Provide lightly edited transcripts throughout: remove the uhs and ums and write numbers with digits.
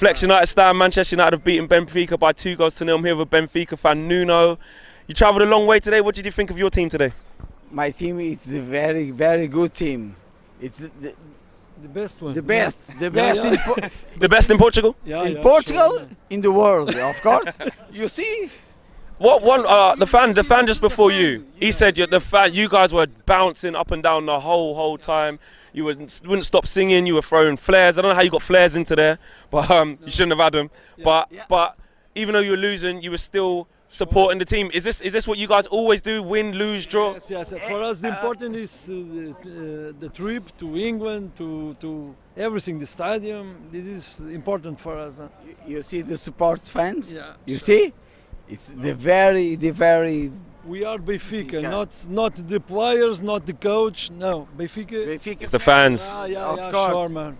Flex United stand, Manchester United have beaten Benfica by 2-0. I'm here with Benfica fan Nuno. You travelled a long way today. What did you think of your team today? My team is a very, very good team. It's The best one. the best, the best The best in Portugal? in Portugal, in the world, of course. You see? What one? The fan just before you. He said you guys were bouncing up and down the whole time. You wouldn't stop singing. You were throwing flares. I don't know how you got flares into there, but you shouldn't have had them. But even though you were losing, you were still supporting the team. Is this what you guys always do? Win, lose, draw? Yes. For us, the important is the trip to England, to everything, the stadium. This is important for us. You see the sports fans? Yeah. You see? It's the very. We are Benfica, Benfica. not the players, not the coach. No, Benfica. It's the fans. Of course. Sure, man.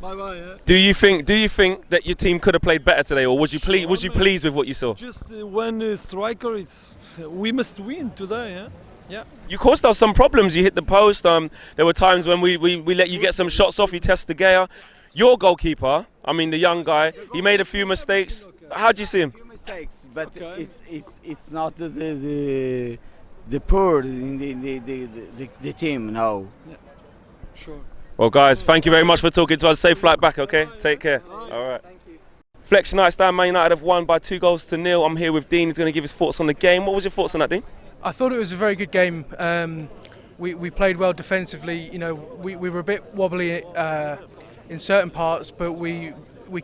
Bye. Do you think that your team could have played better today, or was you pleased with what you saw? Just one striker. We must win today. Yeah. You caused us some problems. You hit the post. There were times when we let you get some shots off. You test the Gea. Your goalkeeper, I mean the young guy, he made a few mistakes. How do you see him? Mistakes, but okay. it's not the poor in the team. No. Yeah. Sure. Well, guys, thank you very much for talking to us. Safe flight back, okay? Take care. All right. Flex United stand, Man United have won by 2-0. I'm here with Dean. He's going to give his thoughts on the game. What was your thoughts on that, Dean? I thought it was a very good game. We played well defensively. You know, we were a bit wobbly in certain parts, but we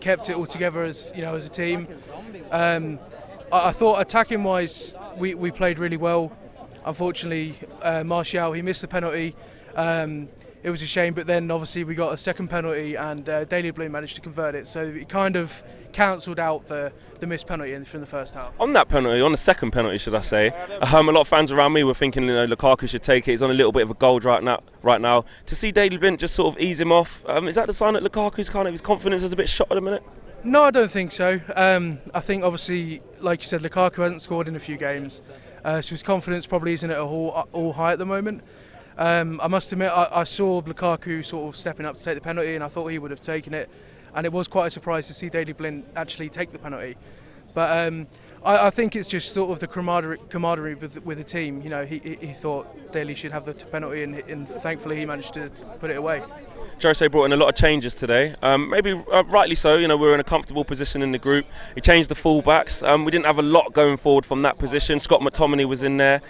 kept it all together as a team. I thought attacking wise, we played really well. Unfortunately, Martial, he missed the penalty. It was a shame, but then obviously we got a second penalty and Daley Blind managed to convert it, so it kind of cancelled out the missed penalty from the first half. On that penalty, on the second penalty, should I say, a lot of fans around me were thinking, Lukaku should take it. He's on a little bit of a gold right now. To see Daley Blind just sort of ease him off, is that the sign that Lukaku's his confidence is a bit shot at the minute? No, I don't think so. I think obviously, like you said, Lukaku hasn't scored in a few games, so his confidence probably isn't at all high at the moment. I must admit, I saw Lukaku sort of stepping up to take the penalty, and I thought he would have taken it. And it was quite a surprise to see Daley Blind actually take the penalty. But I think it's just sort of the camaraderie with the team. You know, he thought Daley should have the penalty, and thankfully he managed to put it away. Jose brought in a lot of changes today. Maybe rightly so. We were in a comfortable position in the group. He changed the full-backs. We didn't have a lot going forward from that position. Scott McTominay was in there.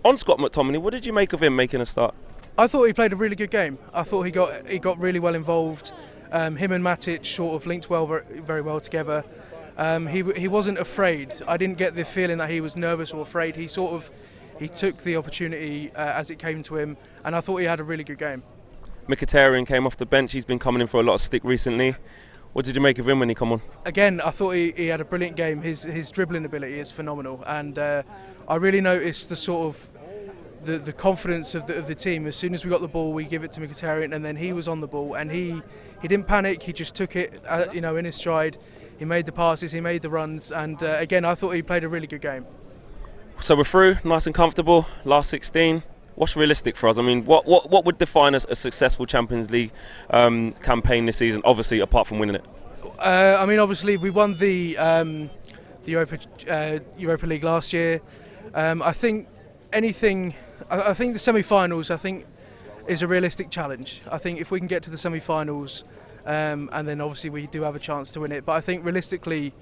On Scott McTominay, what did you make of him making a start? I thought he played a really good game. I thought he got really well involved. Him and Matic sort of linked very well together. He wasn't afraid. I didn't get the feeling that he was nervous or afraid. He took the opportunity as it came to him, and I thought he had a really good game. Mkhitaryan came off the bench. He's been coming in for a lot of stick recently. What did you make of him when he come on? Again, I thought he had a brilliant game. His dribbling ability is phenomenal, and I really noticed the sort of the confidence of the team. As soon as we got the ball, we give it to Mkhitaryan, and then he was on the ball, and he didn't panic. He just took it, in his stride. He made the passes, he made the runs, and again, I thought he played a really good game. So we're through, nice and comfortable. Last 16. What's realistic for us? I mean, what would define a successful Champions League campaign this season? Obviously, apart from winning it. I mean, obviously, we won the Europa League last year. I think I think the semi-finals, is a realistic challenge. I think if we can get to the semi-finals, and then obviously we do have a chance to win it. But I think realistically,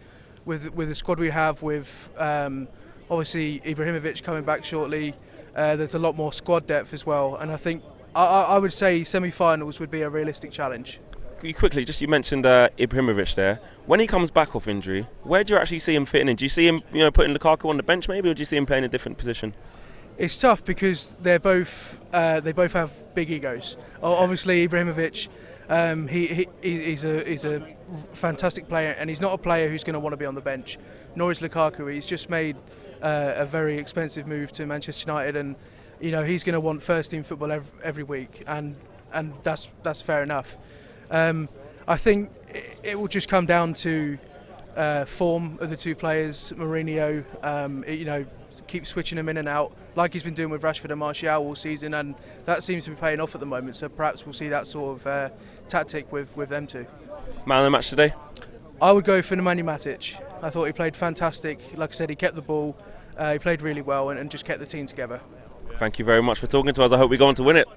with the squad we have, with obviously Ibrahimovic coming back shortly, there's a lot more squad depth as well. And I think I would say semi-finals would be a realistic challenge. Quickly, you mentioned Ibrahimovic there. When he comes back off injury, where do you actually see him fitting in? Do you see him, putting Lukaku on the bench maybe, or do you see him playing a different position? It's tough because they both have big egos. Obviously, Ibrahimovic, he's a fantastic player, and he's not a player who's going to want to be on the bench. Nor is Lukaku. He's just made a very expensive move to Manchester United, and he's going to want first team football every week, and that's fair enough. I think it will just come down to form of the two players. Mourinho, keep switching them in and out like he's been doing with Rashford and Martial all season, and that seems to be paying off at the moment. So perhaps we'll see that sort of tactic with them two. Man of the match today? I would go for Nemanja Matic. I thought he played fantastic. Like I said, he kept the ball. He played really well and just kept the team together. Thank you very much for talking to us. I hope we go on to win it.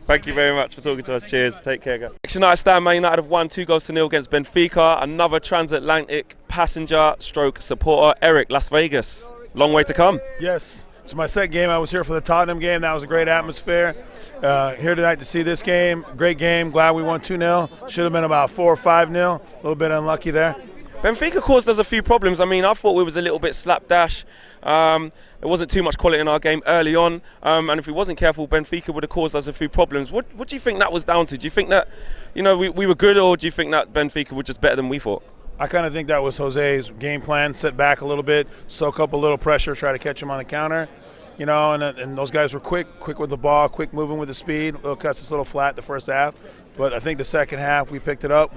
Thank you very much for talking to us. Cheers. Take care, guys. Next United stand, Man United have won 2-0 against Benfica. Another transatlantic passenger stroke supporter, Eric, Las Vegas. Long way to come. Yes, it's my second game. I was here for the Tottenham game. That was a great atmosphere. Here tonight to see this game. Great game. Glad we won 2-0. Should have been about 4 or 5-0. A little bit unlucky there. Benfica caused us a few problems. I mean, I thought we was a little bit slapdash. There wasn't too much quality in our game early on, and if we wasn't careful, Benfica would have caused us a few problems. What do you think that was down to? Do you think that, we were good, or do you think that Benfica were just better than we thought? I kind of think that was Jose's game plan. Sit back a little bit, soak up a little pressure, try to catch him on the counter. And those guys were quick with the ball, quick moving with the speed. It'll cut us a little flat the first half, but I think the second half we picked it up.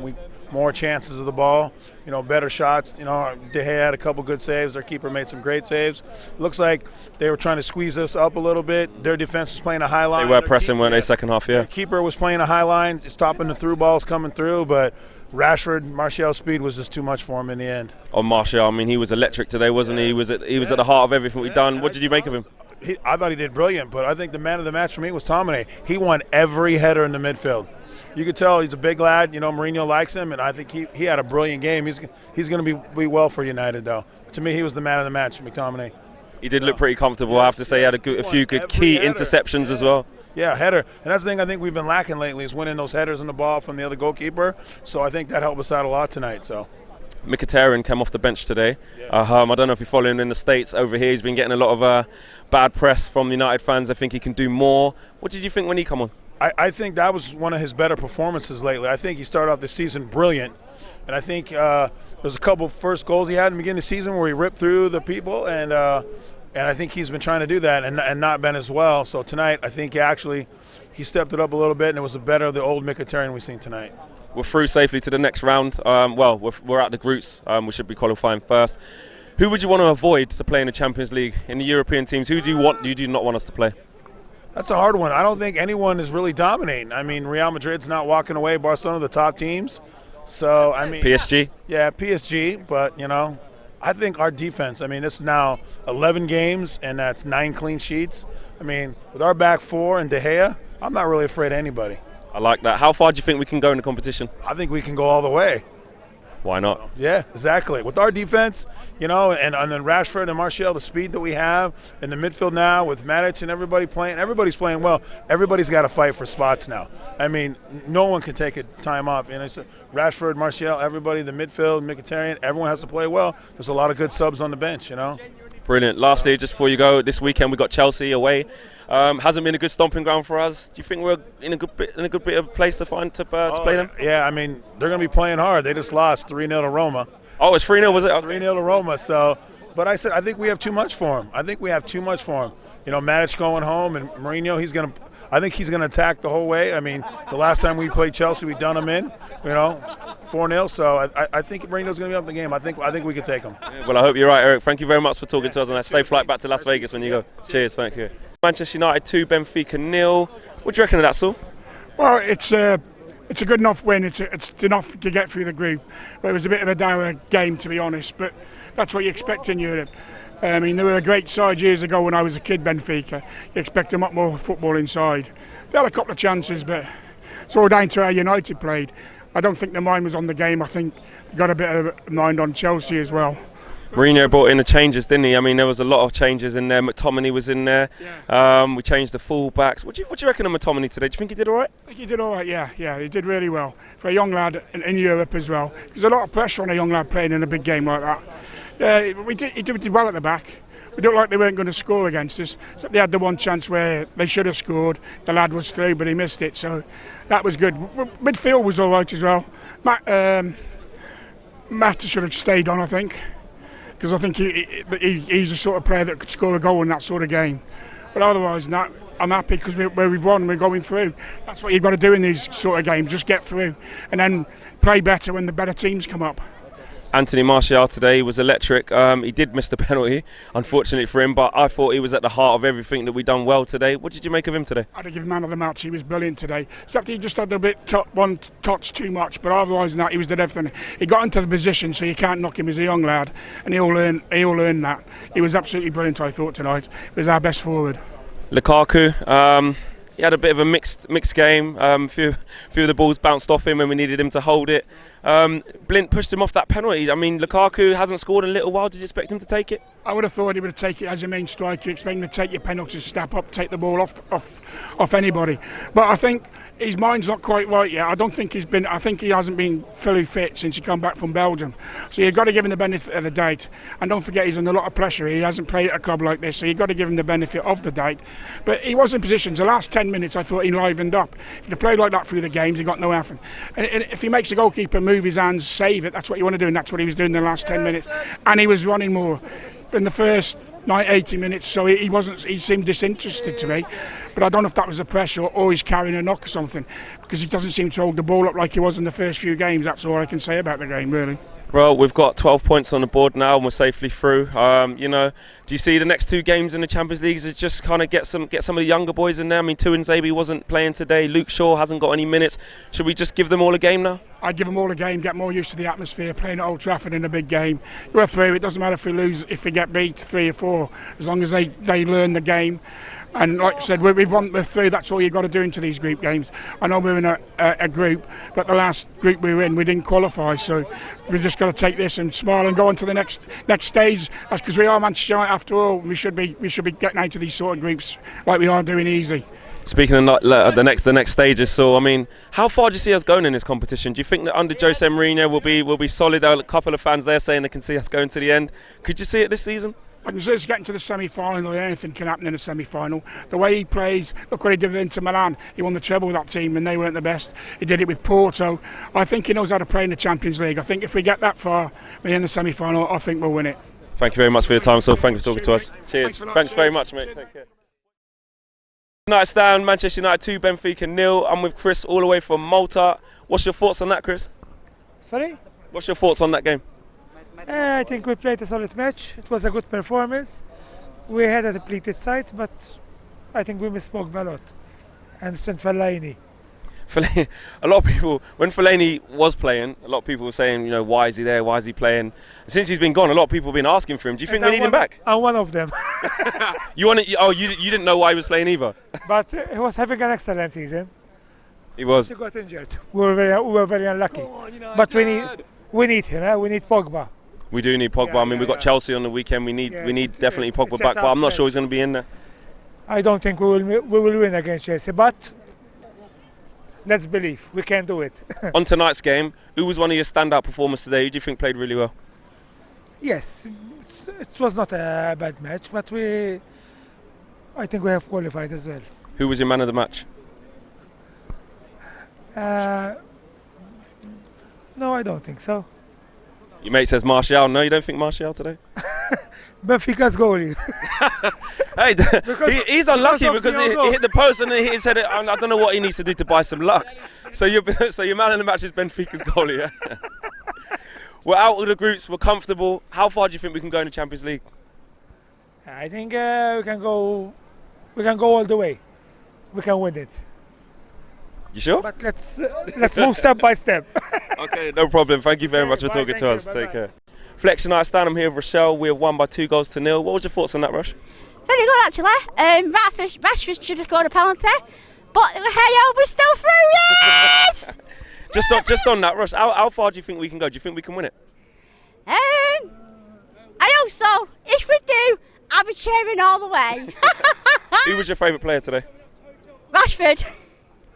More chances of the ball, better shots. De Gea had a couple good saves. Their keeper made some great saves. Looks like they were trying to squeeze us up a little bit. Their defense was playing a high line. They were pressing, weren't they, second half, yeah. Their keeper was playing a high line, stopping the through balls coming through, but Rashford, Martial's speed was just too much for him in the end. Oh, Martial, I mean, he was electric today, wasn't he? He was at the heart of everything we've done. What did you make of him? I thought he did brilliant, but I think the man of the match for me was Tomine. He won every header in the midfield. You could tell he's a big lad. Mourinho likes him, and I think he had a brilliant game. He's going to be well for United, though. To me, he was the man of the match, McTominay. He did look pretty comfortable. I have to say, he had a few good key interceptions as well. Yeah, header. And that's the thing I think we've been lacking lately is winning those headers in the ball from the other goalkeeper. So I think that helped us out a lot tonight. So Mkhitaryan came off the bench today. Yes. I don't know if you're following in the States over here. He's been getting a lot of bad press from the United fans. I think he can do more. What did you think when he come on? I think that was one of his better performances lately. I think he started off the season brilliant. And I think there's a couple first goals he had in the beginning of the season where he ripped through the people. And I think he's been trying to do that and not been as well. So tonight I think he stepped it up a little bit, and it was better of the old Mkhitaryan we've seen tonight. We're through safely to the next round. We're at the groups. We should be qualifying first. Who would you want to avoid to play in the Champions League? In the European teams, who do you not want us to play? That's a hard one. I don't think anyone is really dominating. I mean, Real Madrid's not walking away. Barcelona, the top teams. So, I mean. PSG? Yeah, PSG. But, I think our defense, this is now 11 games, and that's 9 clean sheets. With our back four and De Gea, I'm not really afraid of anybody. I like that. How far do you think we can go in the competition? I think we can go all the way. Why not? Yeah, exactly. With our defense, and then Rashford and Martial, the speed that we have in the midfield now with Matic and everybody's playing well. Everybody's got to fight for spots now. No one can take a time off. And it's Rashford, Martial, everybody, the midfield, Mkhitaryan, everyone has to play well. There's a lot of good subs on the bench, Brilliant. Lastly, just before you go, this weekend we got Chelsea away. Hasn't been a good stomping ground for us. Do you think we're in a good bit of place to play them? Yeah, they're going to be playing hard. They just lost 3-0 to Roma. Oh, it's 3-0, was it? Okay. 3-0 to Roma. So, but I think we have too much for him. Matic going home, and Mourinho, I think he's going to attack the whole way. The last time we played Chelsea, we done him in, 4-0. So I think Mourinho's going to be up the game. I think we can take him. Yeah, well, I hope you're right, Eric. Thank you very much for talking to us on that safe flight back to Las Vegas when you go. Cheers, thank you. Manchester United 2, Benfica 0. What do you reckon of that, Saul? Well, it's a good enough win. It's enough to get through the group. But it was a bit of a dour game, to be honest. But that's what you expect in Europe. They were a great side years ago when I was a kid, Benfica. You expect a lot more football inside. They had a couple of chances, but it's all down to how United played. I don't think their mind was on the game. I think they got a bit of mind on Chelsea as well. Mourinho brought in the changes, didn't he? There was a lot of changes in there. McTominay was in there. Yeah. We changed the full-backs. What do you reckon of McTominay today? Do you think he did all right? I think he did all right, yeah. He did really well. For a young lad in Europe as well. There's a lot of pressure on a young lad playing in a big game like that. Yeah, he did well at the back. We looked like they weren't going to score against us. So they had the one chance where they should have scored. The lad was through, but he missed it. So that was good. Midfield was all right as well. Matt should have stayed on, I think. Because I think he's the sort of player that could score a goal in that sort of game. But otherwise, I'm happy because we've won, we're going through. That's what you've got to do in these sort of games, just get through. And then play better when the better teams come up. Anthony Martial today was electric. He did miss the penalty, unfortunately for him, but I thought he was at the heart of everything that we done well today. What did you make of him today? I'd give him man of the match. He was brilliant today. Except he just had a bit one touch too much, but otherwise than that, he was did everything. He got into the position, so you can't knock him as a young lad, and he'll learn that. He was absolutely brilliant, I thought, tonight. He was our best forward. Lukaku, he had a bit of a mixed game. Few of the balls bounced off him when we needed him to hold it. Blint pushed him off that penalty. I mean, Lukaku hasn't scored in a little while. Did you expect him to take it? I would have thought he would have taken it as a main striker. You expect him to take your penalties, step up, take the ball off anybody. But I think his mind's not quite right yet. I think he hasn't been fully fit since he come back from Belgium. So you've got to give him the benefit of the doubt. And don't forget, he's under a lot of pressure. He hasn't played at a club like this, so you've got to give him the benefit of the doubt. But he was in positions. The last 10 minutes, I thought he livened up. If he played like that through the games, he got no effort. And if he makes the goalkeeper move his hands, save it, that's what you want to do, and that's what he was doing in the last 10 minutes. And he was running more in the first 80 minutes, so he seemed disinterested to me. But I don't know if that was the pressure or he's carrying a knock or something, because he doesn't seem to hold the ball up like he was in the first few games. That's all I can say about the game, really. Well, we've got 12 points on the board now and we're safely through. Do you see the next 2 games in the Champions League is just kind of get some of the younger boys in there? I mean, Tuanzebe wasn't playing today. Luke Shaw hasn't got any minutes. Should we just give them all a game now? I'd give them all a game, get more used to the atmosphere, playing at Old Trafford in a big game. We're through. It doesn't matter if we lose, if we get beat 3 or 4, as long as they learn the game. And like I said, we're through. That's all you've got to do into these group games. I know we're in a group, but the last group we were in, we didn't qualify. So we've just got to take this and smile and go on to the next stage. That's because we are Manchester United after all. We should be getting out of these sort of groups like we are doing easy. Speaking of the next stages, so I mean, how far do you see us going in this competition? Do you think that under Jose Mourinho will be solid? There are a couple of fans there saying they can see us going to the end. Could you see it this season? I can see us getting to the semi-final. Anything can happen in the semi-final. The way he plays, look what he did with Inter Milan. He won the treble with that team and they weren't the best. He did it with Porto. I think he knows how to play in the Champions League. I think if we get that far, we're in the semi-final, I think we'll win it. Thank you very much for your time, so thank you for talking to us. Cheers. Thanks very much, mate. Take care. United stand, Manchester United 2, Benfica 0. I'm with Chris all the way from Malta. What's your thoughts on that, Chris? Sorry? What's your thoughts on that game? I think we played a solid match. It was a good performance. We had a depleted side, but I think we misspoke a lot. And Fellaini. A lot of people, when Fellaini was playing, a lot of people were saying, why is he there? Why is he playing? Since he's been gone, a lot of people have been asking for him. Do you think we need him back? I'm one of them. You didn't know why he was playing either. But he was having an excellent season. He was. He got injured. We were very unlucky. But we need him. We need Pogba. We do need Pogba. I mean, we've got Chelsea on the weekend. We need definitely Pogba back. But I'm not sure he's going to be in there. I don't think we will win against Chelsea. But let's believe we can do it. On tonight's game, who was one of your standout performers today? Who do you think played really well? Yes, it was not a bad match, but I think we have qualified as well. Who was your man of the match? No, I don't think so. Your mate says Martial. No, you don't think Martial today? Benfica's goalie. Hey, he's unlucky because he hit the post and he hit his head. I don't know what he needs to do to buy some luck. So your man of the match is Benfica's goalie. Yeah? We're out of the groups. We're comfortable. How far do you think we can go in the Champions League? I think we can go. We can go all the way. We can win it. You sure? But let's move step by step. Okay, no problem. Thank you very much for talking to us. Take care. Flex United stand. I'm here with Rochelle. We have won by 2-0. What was your thoughts on that, Rush? Very good actually. Rashford should have scored a penalty, but hey, we're still through. Yes. just on that, Rush. How far do you think we can go? Do you think we can win it? I hope so. If we do, I'll be cheering all the way. Who was your favourite player today? Rashford.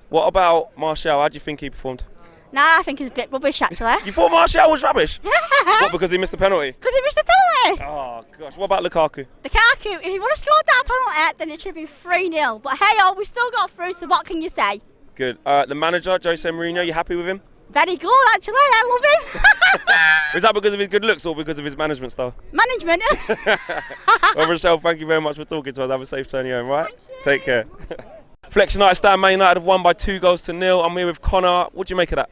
What about Martial? How do you think he performed? Nah, I think he's a bit rubbish actually. You thought Martial was rubbish? What, because he missed the penalty? Because he missed the penalty. Oh gosh, what about Lukaku? Lukaku, if he would have scored that penalty, then it should be 3-0. But hey, we still got through, so what can you say? Good. The manager, Jose Mourinho, you happy with him? Very good actually, I love him. Is that because of his good looks or because of his management style? Management. Well, Rochelle, thank you very much for talking to us. Have a safe journey home, right? Take care. Flex United stand. Man United have won by 2-0. I'm here with Connor. What do you make of that?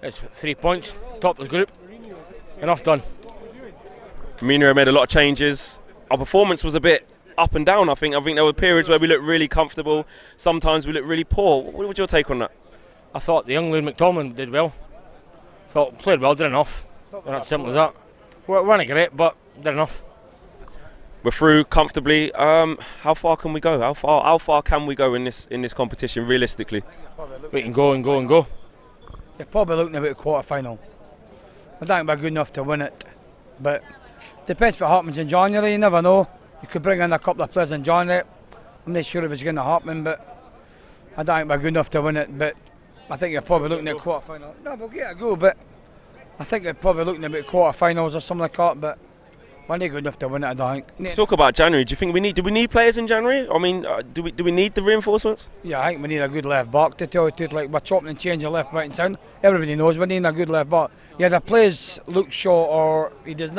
It's 3 points, top of the group. enough done. Mourinho made a lot of changes. Our performance was a bit up and down, I think. I think there were periods where we looked really comfortable. Sometimes we looked really poor. What was your take on that? I thought the young Lou McTominay did well. Thought played well, did enough. Not simple as that. Weren't great, but did enough. We're through comfortably. How far can we go? How far can we go in this competition realistically? We can go and go and go. You're probably looking about a quarter final. I don't think we're good enough to win it, but depends what happens in January. You never know. You could bring in a couple of players in January. I'm not sure if it's going to happen, but I don't think we're good enough to win it. But I think you're probably looking at quarter final. No, we'll get a go, but I think you're probably looking at about quarter finals or something like that. But we're not good enough to win it, I don't think. Talk about January. Do you think do we need players in January? I mean, do we need the reinforcements? Yeah, I think we need a good left back, to tell you the truth. Like, we're chopping and changing left, right and centre. Everybody knows we need a good left back. Yeah, the players look short or he doesn't.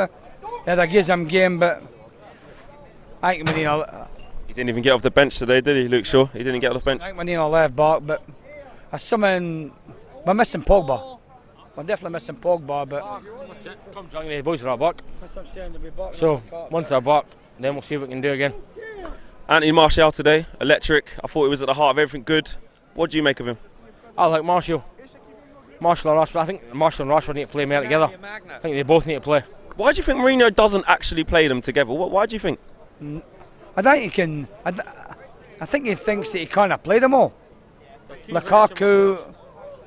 Yeah, that gives him game, but I think we need a... He didn't even get off the bench today, did he, Luke Shaw? He didn't get off the bench. I think we need a left back, but we're missing Pogba. We're definitely missing Pogba, but... Come January, the boys are back. That's what I'm saying, they'll be back. So, once they're back, then we'll see what we can do again. Anthony Martial today, electric. I thought he was at the heart of everything good. What do you make of him? I like Martial. Martial and Rashford. I think Martial and Rashford need to play more together. I think they both need to play. Why do you think Mourinho doesn't actually play them together? Why do you think? I think he can... I think he thinks that he kind of play them all. Lukaku,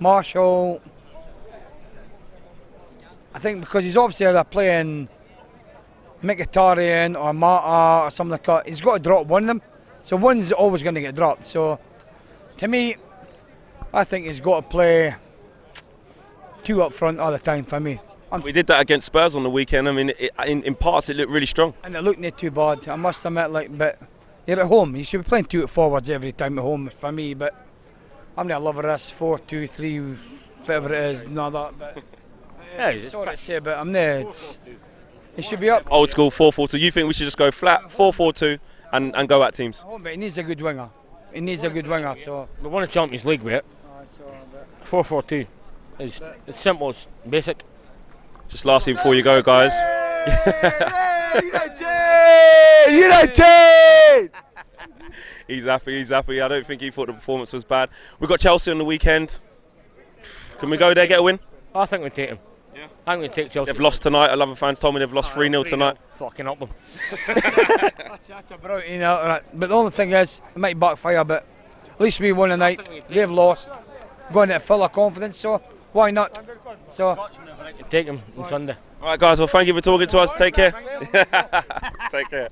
Martial... I think because he's obviously either playing Mkhitaryan or Mata or something like that, he's got to drop one of them. So one's always going to get dropped. So to me, I think he's got to play two up front all the time for me. We did that against Spurs on the weekend. I mean, in parts it looked really strong. And it looked not too bad, I must admit. But you're at home, you should be playing two forwards every time at home for me. But I'm not a lover of this 4-2-3, whatever it is, none of that. But Yeah, sorry to say, but I'm not. It should be up. Old school 4-4-2. You think we should just go flat 4-4-2 and go at teams? But he needs a good winger. He needs a good winger. So We won a Champions League with it. 4-4-2. It's simple, it's basic. Just lastly before you go, guys. United! He's happy. I don't think he thought the performance was bad. We've got Chelsea on the weekend. Can we go there, get a win? I think we take him. Yeah. I think we take Chelsea. They've lost tonight. A lot of fans told me they've lost 3-0 tonight. Fucking up them. That's a brilliant, you know. Right. But the only thing is, it might backfire, but at least we won tonight. They've lost. Going at full of confidence, so why not? So Take him on Sunday. All right, guys. Well, thank you for talking to us. Take care. Take care.